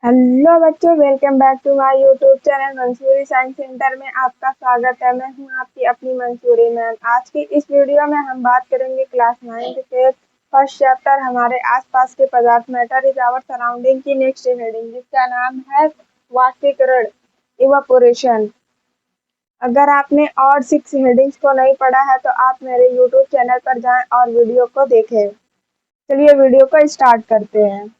Hello बच्चों, welcome back to my YouTube channel Mansoori science centre में आपका स्वागत है। मैं हूं आपकी अपनी मंसूरी मैम। आज की इस वीडियो में हम बात करेंगे क्लास 9 के फर्स्ट चैप्टर हमारे आसपास के पदार्थ मैटर इज आवर सराउंडिंग की नेक्स्ट हेडिंग, जिसका नाम है वाष्पीकरण, इवापोरेशन। अगर आपने और 6 हेडिंग्स को नहीं पढ़ा है तो आप मेरे यूट्यूब चैनल पर जाएं और वीडियो को देखें। चलिए वीडियो को स्टार्ट करते हैं।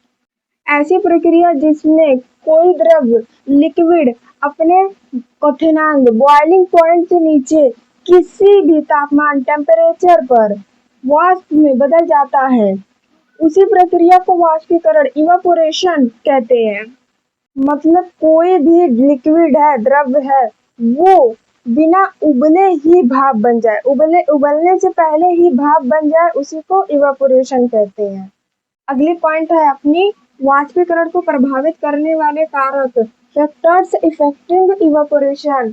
ऐसी प्रक्रिया जिसमें कोई द्रव लिक्विड अपने क्वथनांक बॉइलिंग पॉइंट से नीचे किसी भी तापमान टेम्परेचर पर वाष्प में बदल जाता है, उसी प्रक्रिया को वाष्पीकरण इवापोरेशन कहते हैं। मतलब कोई भी लिक्विड है, द्रव है, वो बिना उबले ही भाप बन जाए, उबलने से पहले ही भाप बन जाए, उसी को इवापोरेशन कहते हैं। अगली पॉइंट है अपनी, वाष्पीकरण को प्रभावित करने वाले कारक, फैक्टर्स इफेक्टिंग इवापोरेशन।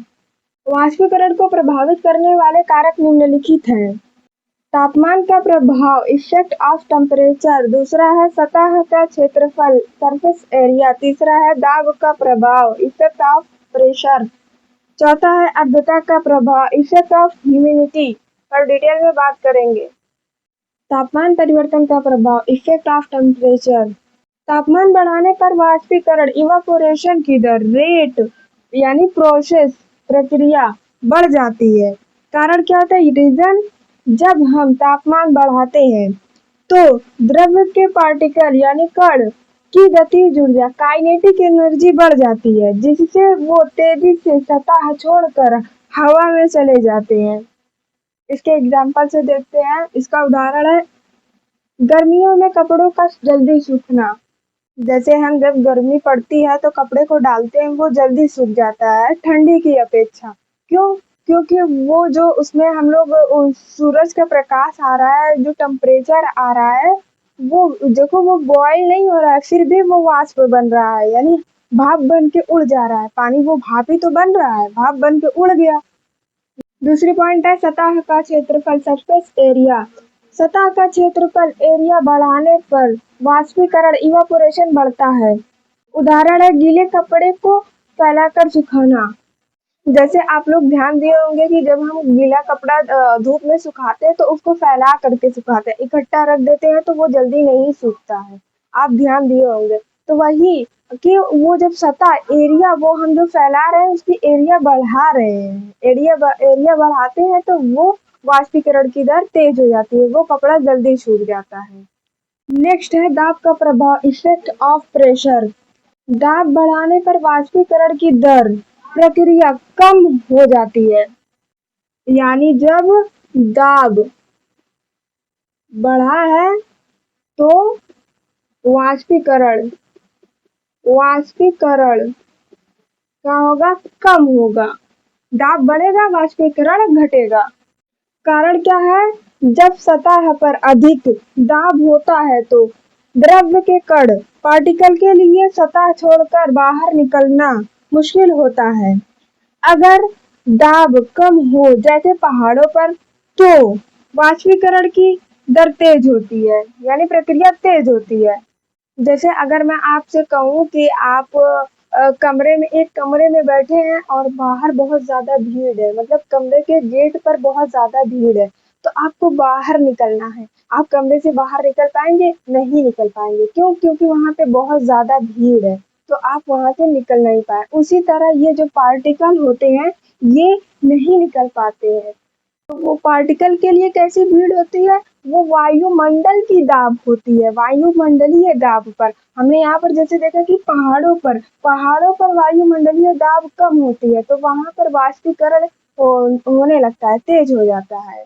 वाष्पीकरण को प्रभावित करने वाले कारक निम्नलिखित हैं। तापमान का प्रभाव, इफेक्ट ऑफ टेम्परेचर। दूसरा है सतह का क्षेत्रफल, सरफेस एरिया। तीसरा है दाब का प्रभाव, इफेक्ट ऑफ प्रेशर। चौथा है आर्द्रता का प्रभाव, इफेक्ट ऑफ ह्यूमिडिटी। पर डिटेल में बात करेंगे। तापमान परिवर्तन का प्रभाव, इफेक्ट ऑफ टेम्परेचर। तापमान बढ़ाने पर वाष्पीकरण इवापोरेशन की दर, रेट यानी प्रोसेस, प्रक्रिया बढ़ जाती है। कारण क्या होता है? रीजन, जब हम तापमान बढ़ाते हैं तो द्रव के पार्टिकल यानी कण की गतिज ऊर्जा, काइनेटिक एनर्जी बढ़ जाती है, जिससे वो तेजी से सतह छोड़कर हवा में चले जाते हैं। इसके एग्जाम्पल से देखते हैं। इसका उदाहरण है गर्मियों में कपड़ों का जल्दी सूखना। जैसे हम जब गर्मी पड़ती है तो कपड़े को डालते हैं, वो जल्दी सूख जाता है ठंडी की अपेक्षा। क्यों? क्योंकि वो जो उसमें हम लोग सूरज का प्रकाश आ रहा है, जो टेम्परेचर आ रहा है, वो देखो वो बॉयल नहीं हो रहा है, फिर भी वो वाष्प बन रहा है, यानी भाप बन के उड़ जा रहा है। पानी वो भाप ही तो बन रहा है, भाप बन के उड़ गया। दूसरी पॉइंट है सतह का क्षेत्रफल, सरफेस एरिया। सतह का क्षेत्रफल, एरिया बढ़ाने पर वाष्पीकरण इवापोरेशन बढ़ता है। उदाहरण है गीले कपड़े को फैलाकर सुखाना। जैसे आप लोग ध्यान दिए होंगे कि जब हम गीला कपड़ा धूप में सुखाते हैं तो उसको फैला करके सुखाते हैं, इकट्ठा रख देते हैं तो वो जल्दी नहीं सूखता है। आप ध्यान दिए होंगे। तो वही कि वो जब सतह एरिया, वो हम जो फैला रहे हैं उसकी एरिया बढ़ा रहे हैं, एरिया बढ़ाते हैं तो वो वाष्पीकरण की दर तेज हो जाती है, वो कपड़ा जल्दी सूख जाता है। नेक्स्ट है दाब का प्रभाव, इफेक्ट ऑफ प्रेशर। दाब बढ़ाने पर वाष्पीकरण की दर, प्रक्रिया कम हो जाती है। यानी जब दाब बढ़ा है तो वाष्पीकरण क्या होगा? कम होगा। दाब बढ़ेगा, वाष्पीकरण घटेगा। कारण क्या है? जब सतह पर अधिक दाब होता है तो द्रव के कण, पार्टिकल के लिए सतह छोड़कर बाहर निकलना मुश्किल होता है। अगर दाब कम हो, जैसे पहाड़ों पर, तो वाष्पीकरण की दर तेज होती है, यानी प्रक्रिया तेज होती है। जैसे अगर मैं आपसे कहूँ कि आप एक कमरे में बैठे हैं और बाहर बहुत ज्यादा भीड़ है, मतलब कमरे के गेट पर बहुत ज्यादा भीड़ है, तो आपको बाहर निकलना है। आप कमरे से बाहर निकल पाएंगे? नहीं निकल पाएंगे। क्यों? क्योंकि वहां पे बहुत ज्यादा भीड़ है, तो आप वहां से निकल नहीं पाए। उसी तरह ये जो पार्टिकल होते हैं, ये नहीं निकल पाते हैं। तो वो पार्टिकल के लिए कैसी भीड़ होती है? वो वायुमंडल की दाब होती है, वायुमंडलीय दाब पर। हमने यहाँ पर जैसे देखा कि पहाड़ों पर वायुमंडलीय दाब कम होती है, तो वहां पर वाष्पीकरण होने लगता है, तेज हो जाता है।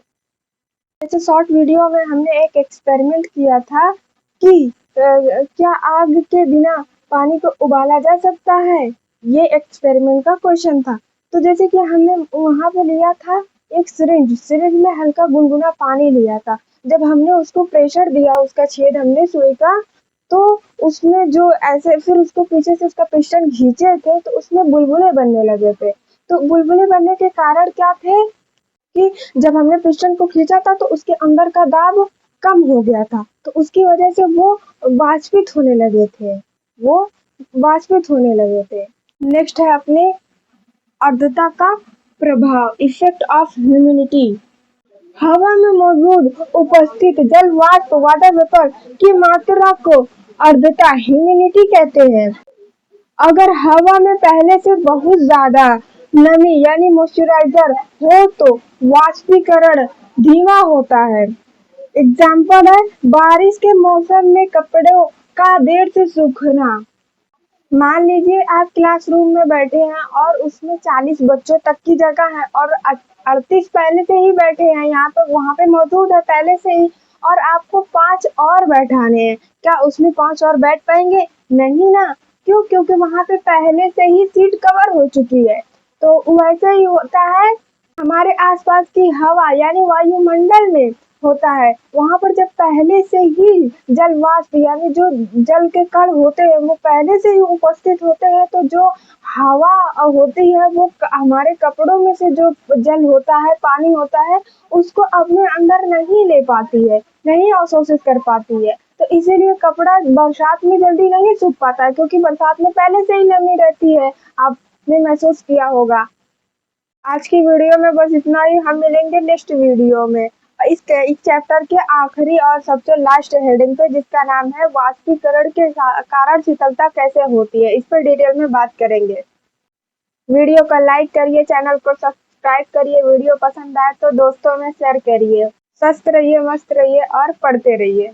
जैसे शॉर्ट वीडियो में हमने एक एक्सपेरिमेंट किया था कि क्या आग के बिना पानी को उबाला जा सकता है? ये एक्सपेरिमेंट का क्वेश्चन था। तो जैसे कि हमने वहां पे लिया था एक सिरिंज में हल्का गुनगुना पानी लिया था। जब हमने उसको प्रेशर दिया, उसका छेद हमने सुई का, तो उसमें जो ऐसे फिर उसको पीछे से उसका पिस्टन खींचे थे तो उसमें बुलबुले बनने लगे थे। तो बुलबुले बनने के कारण क्या थे कि जब हमने पिस्टन को खींचा था तो उसके अंदर का दाब कम हो गया था, तो उसकी वजह से वो वाष्पित होने लगे थे, वो वाष्पित होने लगे थे। नेक्स्ट है अपने आर्द्रता का प्रभाव, इफेक्ट ऑफ ह्यूमिडिटी। हवा में मौजूद उपस्थित जल वाष्प वाटर वेपर की मात्रा को आर्द्रता ह्यूमिडिटी कहते हैं। अगर हवा में पहले से बहुत ज्यादा नमी यानी मॉइस्चराइजर हो तो वाष्पीकरण धीमा होता है। एग्जाम्पल है बारिश के मौसम में कपड़ों का देर से सूखना। मान लीजिए आप क्लासरूम में बैठे हैं और उसमें 40 बच्चों तक की जगह है और 38 पहले से ही बैठे हैं, यहाँ पर वहाँ पे मौजूद है पहले से ही, और आपको 5 और बैठाने हैं। क्या उसमें 5 और बैठ पाएंगे? नहीं ना। क्यों? क्योंकि वहाँ पे पहले से ही सीट कवर हो चुकी है। तो वैसे ही होता है हमारे आसपास की हवा यानी वायुमंडल में होता है। वहां पर जब पहले से ही जल वाष्प यानी जो जल के कण होते हैं वो पहले से ही उपस्थित होते हैं, तो जो हवा होती है वो हमारे कपड़ों में से जो जल होता है, पानी होता है, उसको अपने अंदर नहीं ले पाती है, नहीं अवशोषित कर पाती है। तो इसीलिए कपड़ा बरसात में जल्दी नहीं सूख पाता है, क्योंकि बरसात में पहले से ही नमी रहती है। आपने महसूस किया होगा। आज की वीडियो में बस इतना ही। हम मिलेंगे नेक्स्ट वीडियो में इस चैप्टर के आखिरी और सबसे लास्ट हेडिंग पे, जिसका नाम है वाष्पीकरण के कारण शीतलता कैसे होती है। इस पर डिटेल में बात करेंगे। वीडियो को लाइक करिए, चैनल को सब्सक्राइब करिए, वीडियो पसंद आए तो दोस्तों में शेयर करिए। स्वस्थ रहिए, मस्त रहिए और पढ़ते रहिए।